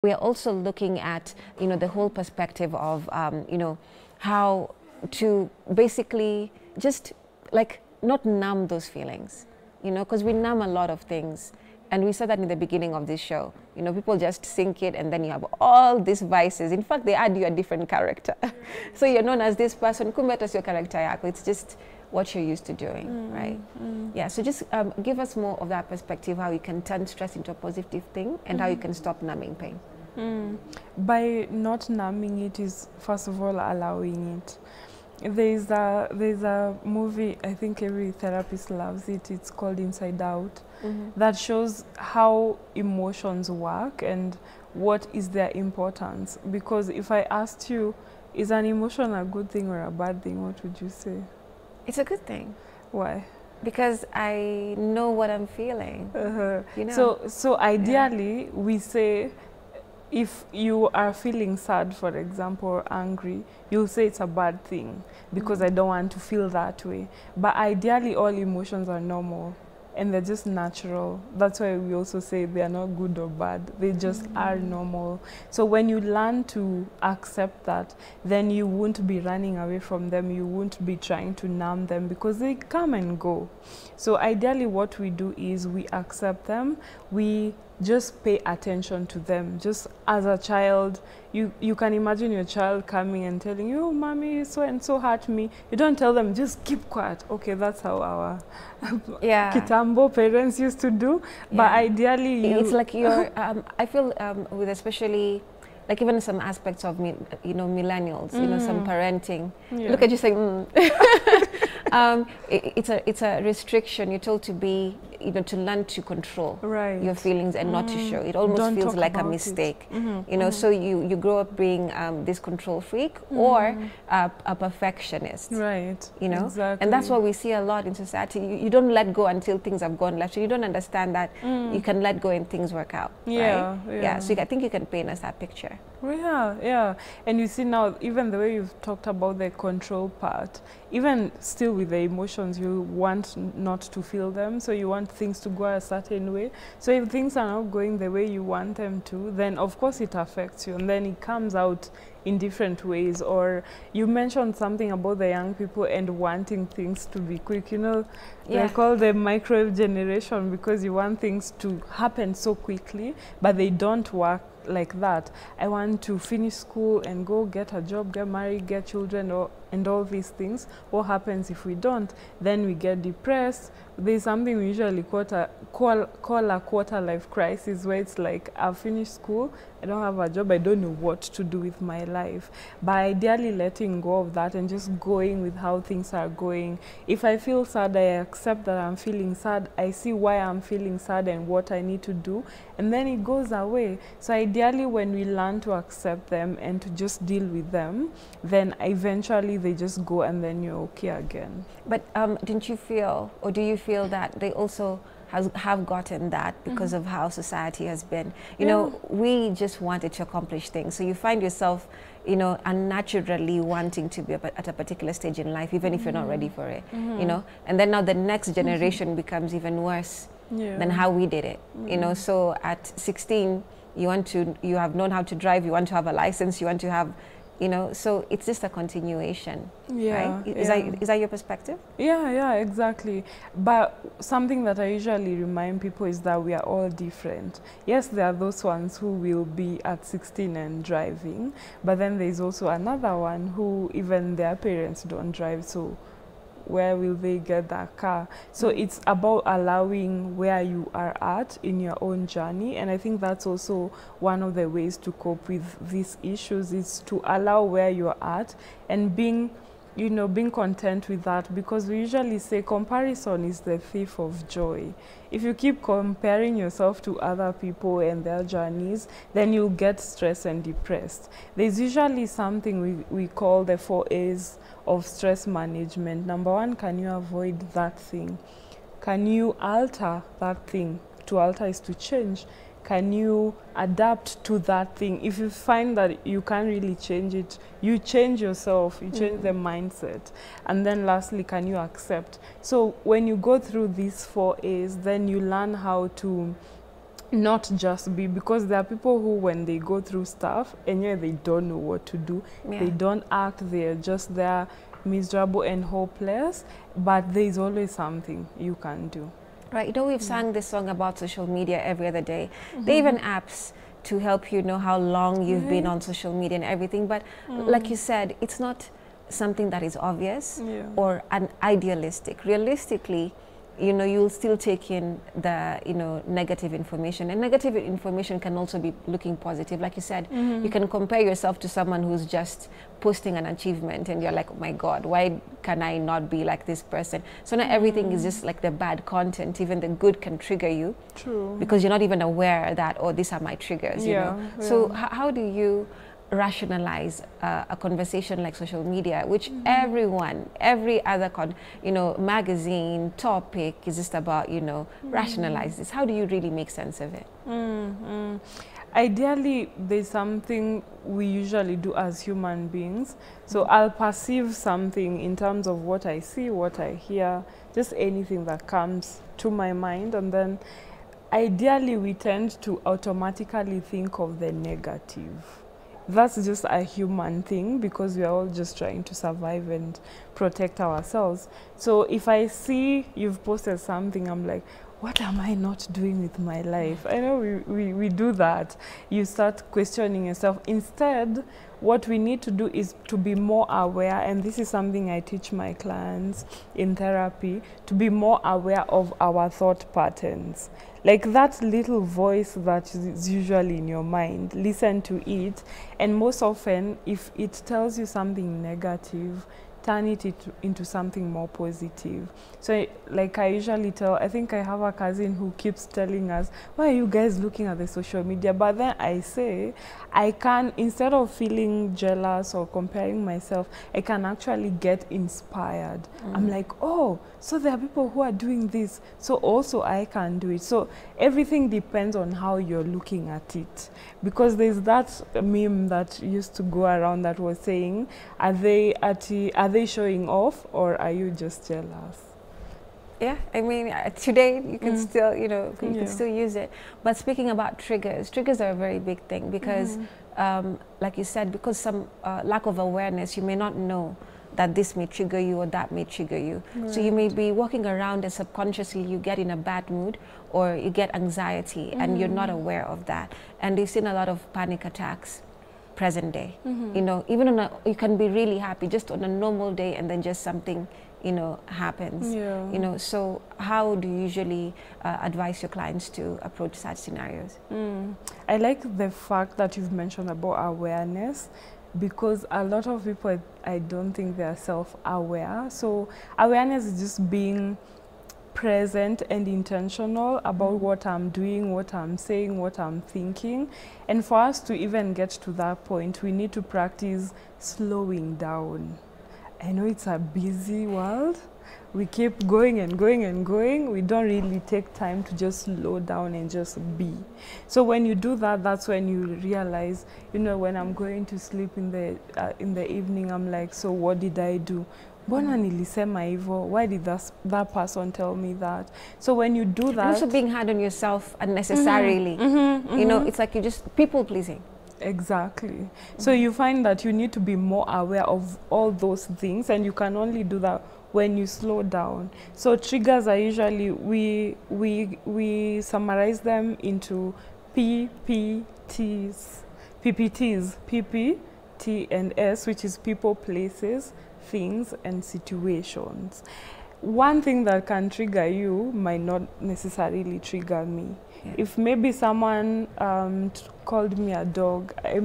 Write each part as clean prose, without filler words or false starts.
We are also looking at, the whole perspective of, how to basically just like not numb those feelings, because we numb a lot of things. And we saw that in the beginning of this show. People just sink it and then you have all these vices. In fact, they add you a different character. So you're known as this person, kumbe hata sio character yako. It's just what you're used to doing, right? Yeah, so just give us more of that perspective, how you can turn stress into a positive thing and how you can stop numbing pain. By not numbing it is, first of all, allowing it. There's a movie, I think every therapist loves it, it's called Inside Out, that shows how emotions work and what is their importance. Because if I asked you, is an emotion a good thing or a bad thing, what would you say? It's a good thing. Why? Because I know what I'm feeling. So ideally, we say, if you are feeling sad, for example, or angry, you'll say it's a bad thing because I don't want to feel that way. But ideally, all emotions are normal and they're just natural. That's why we also say they are not good or bad. They just are normal. So when you learn to accept that, then you won't be running away from them. You won't be trying to numb them because they come and go. So ideally, what we do is we accept them. We just pay attention to them. Just as a child, you can imagine your child coming and telling you, oh, mommy, so and so hurt me. You don't tell them, just keep quiet. Okay, that's how our Kitambo parents used to do. But ideally, it's like you're, I feel with especially, like even some aspects of, millennials, some parenting. Look at you saying, it's a restriction. You're told to be, to learn to control your feelings and not to show. It almost feels like a mistake. So you grow up being this control freak or a perfectionist. Exactly. And that's what we see a lot in society. You don't let go until things have gone left. So you don't understand that you can let go and things work out. So I think you can paint us that picture. And you see now, even the way you've talked about the control part, even still with the emotions, you want not to feel them, so you want things to go a certain way. So if things are not going the way you want them to, then of course it affects you, and then it comes out in different ways. Or you mentioned something about the young people and wanting things to be quick. They call the microwave generation because you want things to happen so quickly, but they don't work like that. I want to finish school and go get a job, get married, get children, and all these things. What happens if we don't? Then we get depressed. There's something we usually call a quarter life crisis, where it's like, I've finished school, I don't have a job, I don't know what to do with my life. But ideally letting go of that and just going with how things are going. If I feel sad, I accept that I'm feeling sad. I see why I'm feeling sad and what I need to do, and then it goes away. So ideally, when we learn to accept them and to just deal with them, then eventually they just go and then you're okay again. But didn't you feel, or do you feel that they also have gotten that because of how society has been? We just wanted to accomplish things. So you find yourself, unnaturally wanting to be at a particular stage in life, even if you're not ready for it, And then now the next generation becomes even worse than how we did it, So at 16, you have known how to drive, you want to have a license, you want to have, so it's just a continuation, right? Is that your perspective? Yeah, exactly. But something that I usually remind people is that we are all different. Yes, there are those ones who will be at 16 and driving, but then there's also another one who even their parents don't drive, so where will they get that car? So it's about allowing where you are at in your own journey. And I think that's also one of the ways to cope with these issues, is to allow where you're at and being content with that, because we usually say comparison is the thief of joy. If you keep comparing yourself to other people and their journeys, then you'll get stressed and depressed. There's usually something we call the 4 A's of stress management. Number 1, can you avoid that thing? Can you alter that thing? To alter is to change. Can you adapt to that thing? If you find that you can't really change it, you change yourself, you change the mindset. And then lastly, can you accept? So when you go through these 4 A's, then you learn how to not just be, because there are people who, when they go through stuff and yeah, they don't know what to do, they don't act, they're just there miserable and hopeless, but there's always something you can do. Right, you know, we've sang this song about social media every other day. There are even apps to help you know how long you've been on social media and everything, but like you said, it's not something that is obvious or an idealistic. Realistically, you know, you'll still take in the, you know, negative information, and negative information can also be looking positive. Like you said, you can compare yourself to someone who's just posting an achievement and you're like, oh my God, why can I not be like this person? So not everything is just like the bad content. Even the good can trigger you. True. Because you're not even aware that, oh, these are my triggers, you know. So how do you rationalize a conversation like social media, which everyone, every other you know, magazine, topic is just about, you know, rationalize this? How do you really make sense of it? Ideally, there's something we usually do as human beings. So I'll perceive something in terms of what I see, what I hear, just anything that comes to my mind, and then ideally we tend to automatically think of the negative. That's just a human thing, because we are all just trying to survive and protect ourselves. So if I see you've posted something, I'm like, what am I not doing with my life? I know we do that. You start questioning yourself. Instead, what we need to do is to be more aware, and this is something I teach my clients in therapy, to be more aware of our thought patterns. Like that little voice that is usually in your mind, listen to it, and most often, if it tells you something negative, turn it into something more positive. So like I usually tell, I think I have a cousin who keeps telling us, why are you guys looking at the social media? But then I say, I can, instead of feeling jealous or comparing myself, I can actually get inspired. I'm like, oh, so there are people who are doing this, so also I can do it. So everything depends on how you're looking at it. Because there's that meme that used to go around that was saying, are they showing off, or are you just jealous? Yeah, I mean, today you can still, you know, you can still use it. But speaking about triggers are a very big thing, because like you said, because some lack of awareness, you may not know that this may trigger you or that may trigger you. Right. So you may be walking around and subconsciously you get in a bad mood or you get anxiety and you're not aware of that. And you've seen a lot of panic attacks present day. You know, even on you can be really happy just on a normal day, and then just something, you know, happens. You know, so how do you usually advise your clients to approach such scenarios? I like the fact that you've mentioned about awareness, because a lot of people, I don't think they are self-aware. So awareness is just being present and intentional about what I'm doing, what I'm saying, what I'm thinking. And for us to even get to that point, we need to practice slowing down. I know it's a busy world. We keep going and going and going. We don't really take time to just slow down and just be. So when you do that, that's when you realize, you know, when I'm going to sleep in the evening, I'm like, so what did I do? Mbona nilisema hivyo? Why did that person tell me that? So when you do that, and also being hard on yourself unnecessarily. You know, it's like you're just people pleasing. Exactly. So you find that you need to be more aware of all those things, and you can only do that when you slow down. So triggers are usually, we summarize them into PPTs, PP, T and S, which is people, places, things, and situations. One thing that can trigger you might not necessarily trigger me. If maybe someone called me a dog, I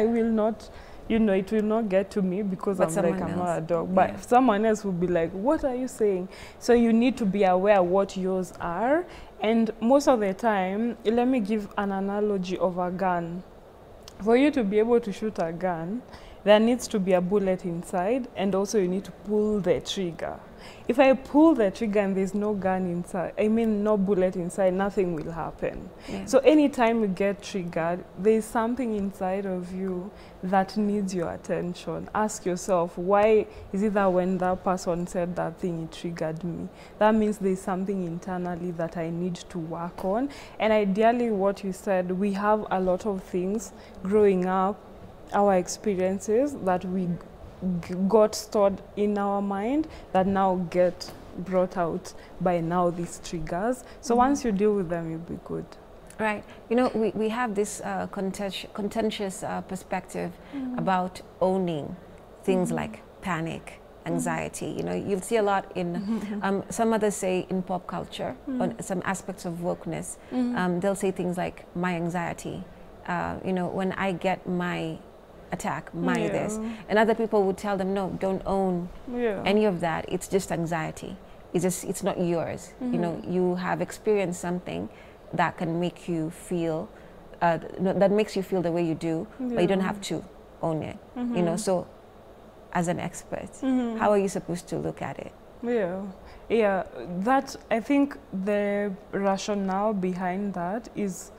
will not, you know, it will not get to me, because I'm like, I'm not a dog. But someone else will be like, what are you saying? So you need to be aware what yours are. And most of the time, let me give an analogy of a gun. For you to be able to shoot a gun, there needs to be a bullet inside, and also you need to pull the trigger. If I pull the trigger and there's no gun inside, I mean no bullet inside, nothing will happen. Yeah. So anytime you get triggered, there's something inside of you that needs your attention. Ask yourself, why is it that when that person said that thing, it triggered me? That means there's something internally that I need to work on. And ideally, what you said, we have a lot of things growing up, our experiences that we got stored in our mind that now get brought out by now these triggers. So once you deal with them, you'll be good. Right. You know, we have this contentious perspective about owning things like panic, anxiety. You know, you'll see a lot in, some others say in pop culture, on some aspects of wokeness, they'll say things like my anxiety. You know, when I get my attack, my this. And other people would tell them, no, don't own any of that. It's just anxiety. It's not yours. You know, you have experienced something that can make you feel, that makes you feel the way you do, but you don't have to own it. You know, so as an expert, how are you supposed to look at it? Yeah, that, I think the rationale behind that is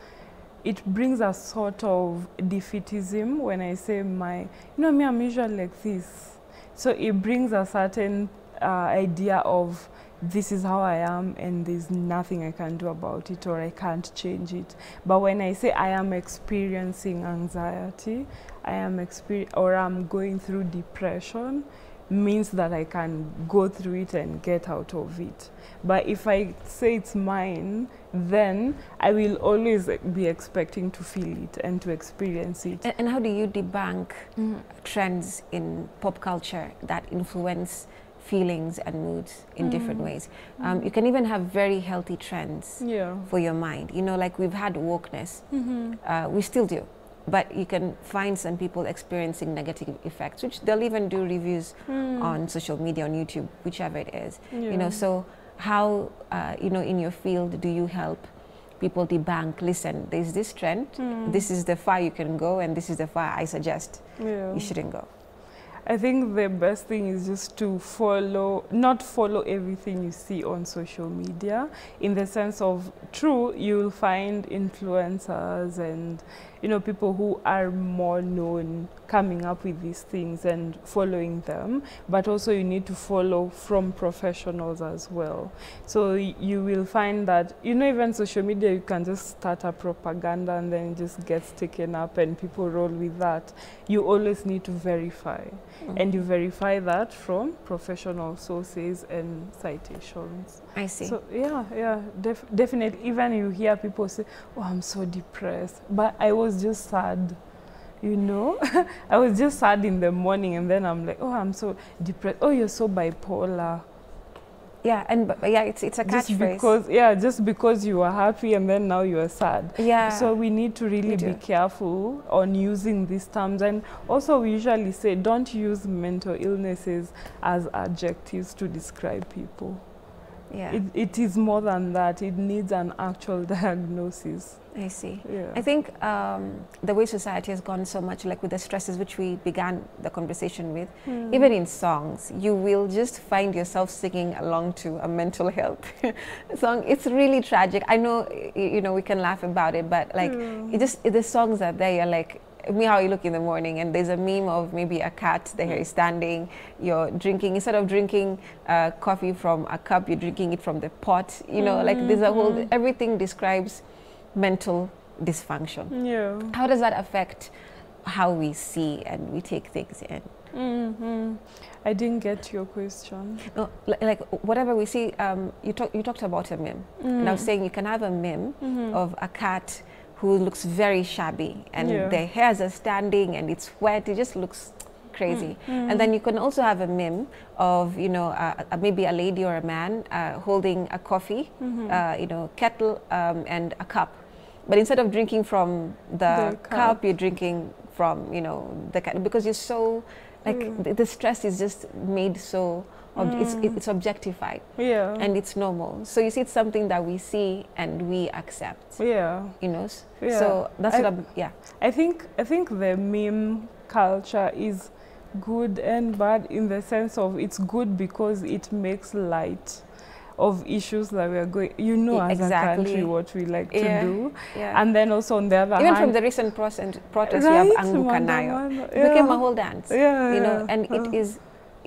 it brings a sort of defeatism when I say you know, me, I'm usually like this. So it brings a certain idea of this is how I am and there's nothing I can do about it, or I can't change it. But when I say I am experiencing anxiety, or I'm going through depression, means that I can go through it and get out of it. But if I say it's mine, then I will always be expecting to feel it and to experience it. And how do you debunk trends in pop culture that influence feelings and moods in different ways? You can even have very healthy trends for your mind. You know, like we've had wokeness, we still do. But you can find some people experiencing negative effects, which they'll even do reviews on social media, on YouTube, whichever it is. You know, so how, you know, in your field, do you help people debunk, listen, there's this trend, this is the far you can go, and this is the far I suggest you shouldn't go? I think the best thing is just to not follow everything you see on social media, in the sense of, true, you'll find influencers and, you know, people who are more known coming up with these things and following them, but also you need to follow from professionals as well. So you will find that, you know, even social media, you can just start a propaganda and then it just gets taken up and people roll with that. You always need to verify. And you verify that from professional sources and citations. I see. So definitely. Even you hear people say, oh, I'm so depressed, but I was just sad, you know. I was just sad in the morning, and then I'm like, oh, I'm so depressed. Oh, you're so bipolar. Yeah, and it's a catchphrase. Just because you are happy and then now you are sad. Yeah. So we need to really be careful on using these terms. And also we usually say, don't use mental illnesses as adjectives to describe people. Yeah. It is more than that. It needs an actual diagnosis. I see. Yeah. I think the way society has gone so much, like with the stresses which we began the conversation with, even in songs, you will just find yourself singing along to a mental health song. It's really tragic. I know, you know, we can laugh about it, but like, the songs are there, you're like, me, how you look in the morning, and there's a meme of maybe a cat there is standing, you're drinking, instead of drinking coffee from a cup, you're drinking it from the pot, you know, like there's a whole, everything describes mental dysfunction. Yeah. How does that affect how we see and we take things in? I didn't get your question. No, like whatever we see, you talked about a meme, and I was saying you can have a meme of a cat who looks very shabby, and their hairs are standing and it's wet, it just looks crazy. And then you can also have a meme of, you know, maybe a lady or a man holding a coffee, you know, kettle and a cup. But instead of drinking from the cup, you're drinking from, you know, because you're so, like, the stress is just made so, it's objectified. Yeah. And it's normal. So you see, it's something that we see and we accept. Yeah. You know? Yeah. So that's what I'm, yeah. I think the meme culture is good and bad in the sense of it's good because it makes light of issues that we are going, you know, as a country what we like to do. Yeah. And then also on the other hand, even from the recent protest, we have Anguka Nayo. It became a whole dance. You know, and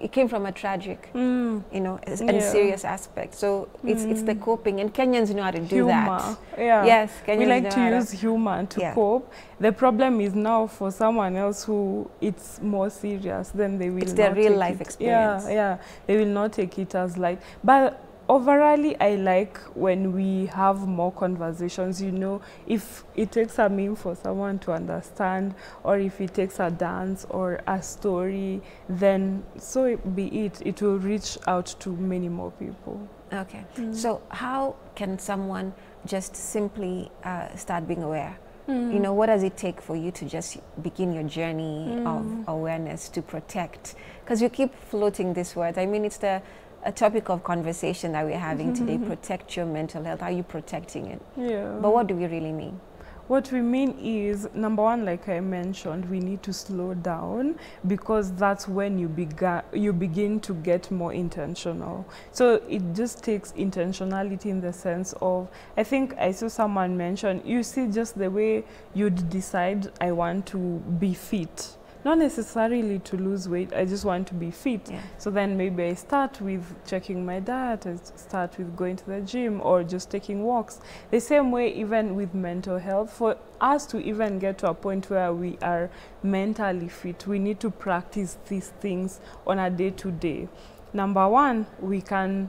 it came from a tragic, you know, and serious aspect. So it's the coping, and Kenyans know how to do that. Yeah. Yes, Kenyans we like to use humor to cope. The problem is now for someone else who it's more serious, then they will. It's their real life experience. Yeah, they will not take it as light. But overall, I like when we have more conversations, you know, if it takes a meme for someone to understand, or if it takes a dance or a story, then so be it. It will reach out to many more people. Okay. So how can someone just simply start being aware? You know, what does it take for you to just begin your journey of awareness to protect? Because you keep floating this word. I mean, it's a topic of conversation that we're having today. Protect your mental health. How are you protecting it? Yeah. But what do we really mean? What we mean is, number one, like I mentioned, we need to slow down, because that's when you begin to get more intentional. So it just takes intentionality in the sense of, I think I saw someone mention, you see, just the way you'd decide, I want to be fit. Not necessarily to lose weight, I just want to be fit. Yeah. So then maybe I start with checking my diet, I start with going to the gym or just taking walks. The same way even with mental health, for us to even get to a point where we are mentally fit, we need to practice these things on a day-to-day. Number one, we can,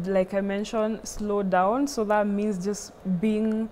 like I mentioned, slow down. So that means just being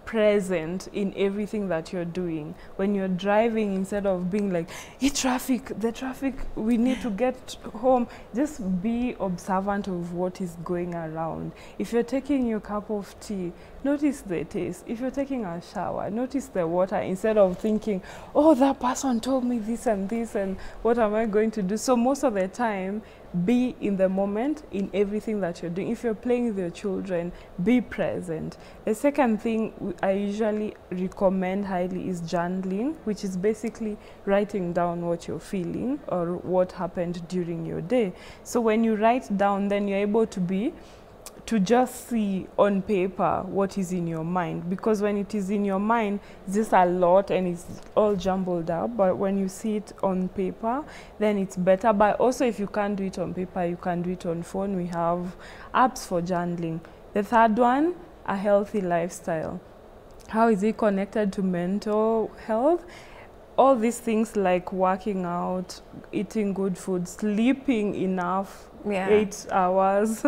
present in everything that you're doing. When you're driving, instead of being like, the traffic, we need to get home, just be observant of what is going around. If you're taking your cup of tea, notice the taste. If you're taking a shower, notice the water, instead of thinking, oh, that person told me this and what am I going to do? So most of the time, be in the moment in everything that you're doing. If you're playing with your children, be present. The second thing I usually recommend highly is journaling, which is basically writing down what you're feeling or what happened during your day. So when you write down, then you're able to just see on paper what is in your mind, because when it is in your mind, it's just a lot and it's all jumbled up. But when you see it on paper, then it's better. But also, if you can't do it on paper, you can do it on phone. We have apps for journaling. The third one, a healthy lifestyle. How is it connected to mental health? All these things like working out, eating good food, sleeping enough, 8 hours.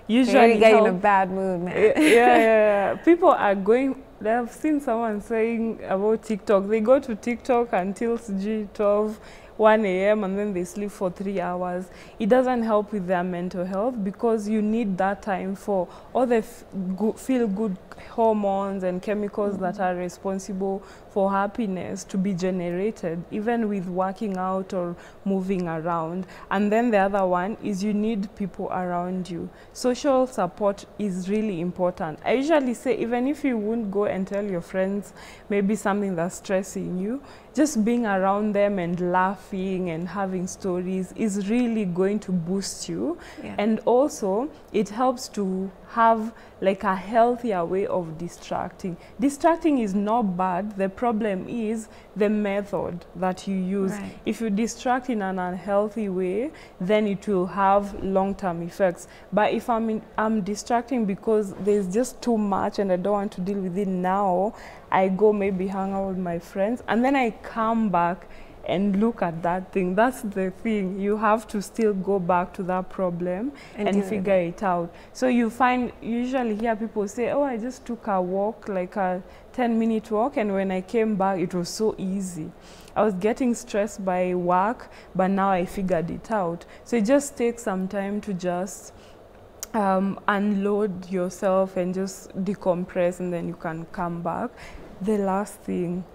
Usually get in a bad mood, man. Yeah. People are going, I've seen someone saying about TikTok, they go to TikTok until 12, 1 a.m. and then they sleep for 3 hours. It doesn't help with their mental health, because you need that time for all the feel-good hormones and chemicals that are responsible for happiness to be generated, even with working out or moving around. And then the other one is you need people around you. Social support is really important. I usually say, even if you won't go and tell your friends maybe something that's stressing you, just being around them and laughing and having stories is really going to boost you. And also it helps to have like a healthier way of distracting. Distracting is not bad. The problem is the method that you use. If you distract in an unhealthy way, then it will have long-term effects. But if I'm distracting because there's just too much and I don't want to deal with it now, I go maybe hang out with my friends and then I come back and look at that thing. That's the thing. You have to still go back to that problem and figure it out. So you find, usually hear people say, oh, I just took a walk, like a 10-minute walk, and when I came back, it was so easy. I was getting stressed by work, but now I figured it out. So it just takes some time to just unload yourself and just decompress, and then you can come back. The last thing,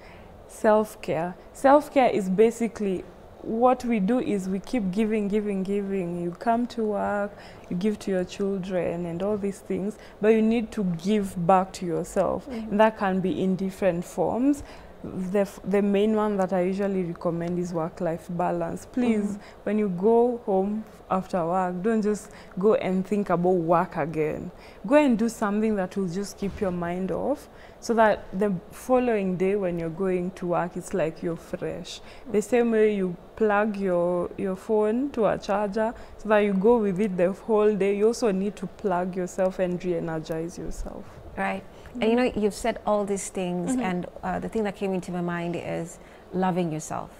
self-care. Self-care is basically what we do is we keep giving. You come to work, you give to your children and all these things, but you need to give back to yourself. And that can be in different forms. The main one that I usually recommend is work-life balance. Please, when you go home after work, don't just go and think about work again. Go and do something that will just keep your mind off, so that the following day when you're going to work, it's like you're fresh. The same way you plug your phone to a charger so that you go with it the whole day, you also need to plug yourself and re-energize yourself. Right. And you know, you've said all these things, and the thing that came into my mind is loving yourself.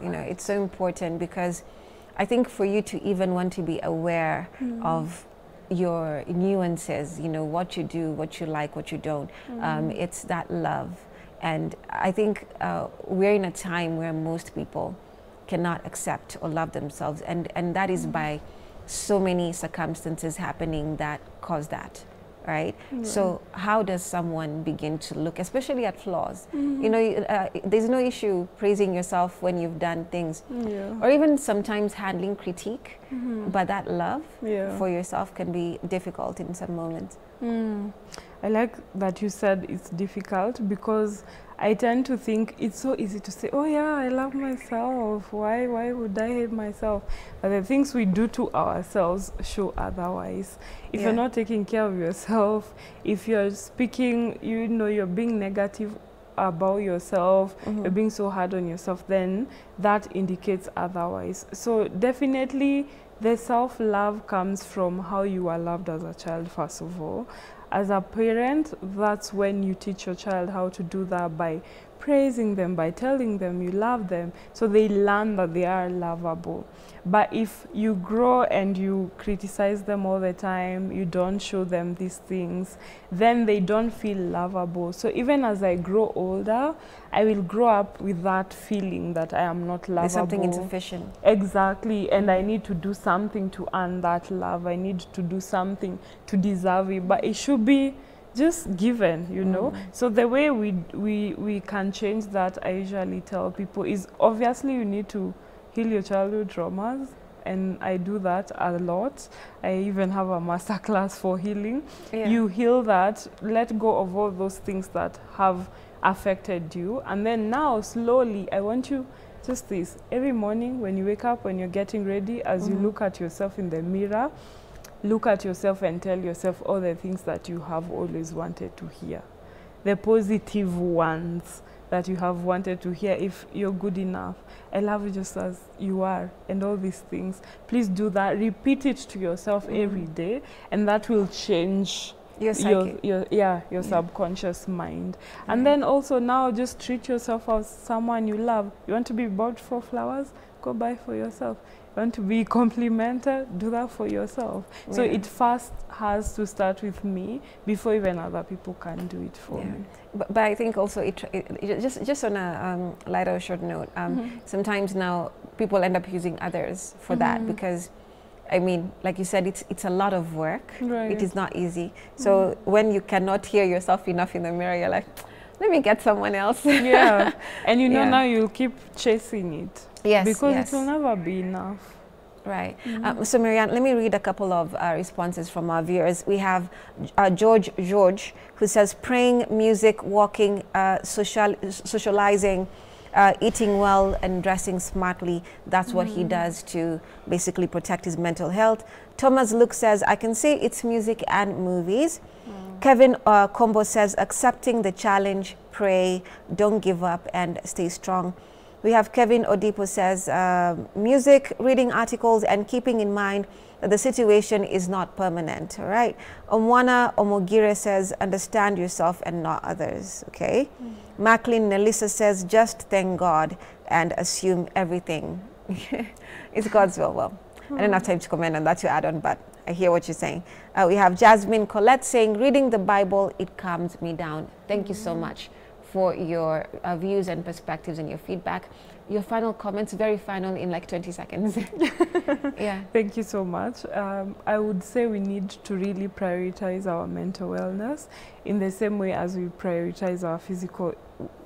You know, it's so important, because I think for you to even want to be aware of your nuances, you know, what you do, what you like, what you don't, it's that love. And I think we're in a time where most people cannot accept or love themselves, and that is by so many circumstances happening that cause that. Right? So how does someone begin to look, especially at flaws? You know, there's no issue praising yourself when you've done things, or even sometimes handling critique, but that love for yourself can be difficult in some moments. I like that you said it's difficult, because I tend to think it's so easy to say, oh yeah, I love myself. Why would I hate myself? But the things we do to ourselves show otherwise. If you're not taking care of yourself, if you're speaking, you know, you're being negative about yourself, you're being so hard on yourself, then that indicates otherwise. So definitely the self-love comes from how you are loved as a child, first of all. As a parent, that's when you teach your child how to do that, by praising them, by telling them you love them, so they learn that they are lovable. But if you grow and you criticize them all the time, you don't show them these things, then they don't feel lovable. So even as I grow older, I will grow up with that feeling that I am not lovable. There's something insufficient. Exactly, and I need to do something to earn that love. I need to do something to deserve it, but it should be just given, you know. So the way we can change that, I usually tell people, is obviously you need to heal your childhood traumas, and I do that a lot. I even have a master class for healing. You heal that, let go of all those things that have affected you, and then now slowly I want you, just this, every morning when you wake up, when you're getting ready, as you look at yourself in the mirror, look at yourself and tell yourself all the things that you have always wanted to hear, the positive ones that you have wanted to hear. If you're good enough, I love you just as you are, and all these things. Please do that. Repeat it to yourself every day, and that will change your subconscious mind. And then also now just treat yourself as someone you love. You want to be bought for flowers? Go buy for yourself. You want to be complimented? Do that for yourself. So it first has to start with me before even other people can do it for me. But I think also just on a lighter short note, sometimes now people end up using others for that, because I mean, like you said, it's a lot of work. It is not easy. So when you cannot hear yourself enough in the mirror, you're like, let me get someone else. And you know, now you'll keep chasing it. Because it will never be enough. Right. So Marianne, let me read a couple of responses from our viewers. We have George, who says praying, music, walking, socializing, eating well and dressing smartly. That's what he does to basically protect his mental health. Thomas Luke says, I can say it's music and movies. Kevin Combo says, accepting the challenge, pray, don't give up, and stay strong. We have Kevin Odipo says, music, reading articles, and keeping in mind that the situation is not permanent, all right? Omwana Omogire says, understand yourself and not others, okay? Macklin Nelissa says, just thank God and assume everything. It's God's will. Well, I don't have time to comment on that to add on, but I hear what you're saying. We have Jasmine Colette saying, reading the Bible, it calms me down. Thank you so much for your views and perspectives and your feedback. Your final comments, very final, in like 20 seconds. Thank you so much. I would say we need to really prioritize our mental wellness in the same way as we prioritize our physical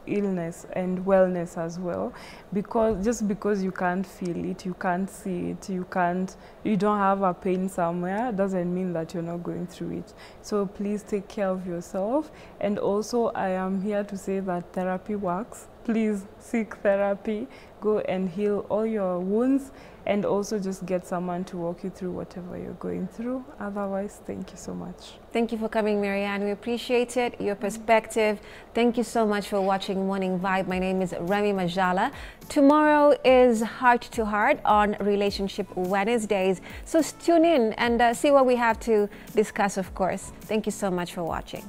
illness and wellness as well, because just because you can't feel it, you can't see it, you don't have a pain somewhere, doesn't mean that you're not going through it. So please take care of yourself. And also I am here to say that therapy works. Please seek therapy, go and heal all your wounds, and also just get someone to walk you through whatever you're going through. Otherwise, thank you so much. Thank you for coming, Marianne. We appreciate it, your perspective. Thank you so much for watching Morning Vibe. My name is Remmy Majala. Tomorrow is Heart to Heart on Relationship Wednesdays. So tune in and see what we have to discuss, of course. Thank you so much for watching.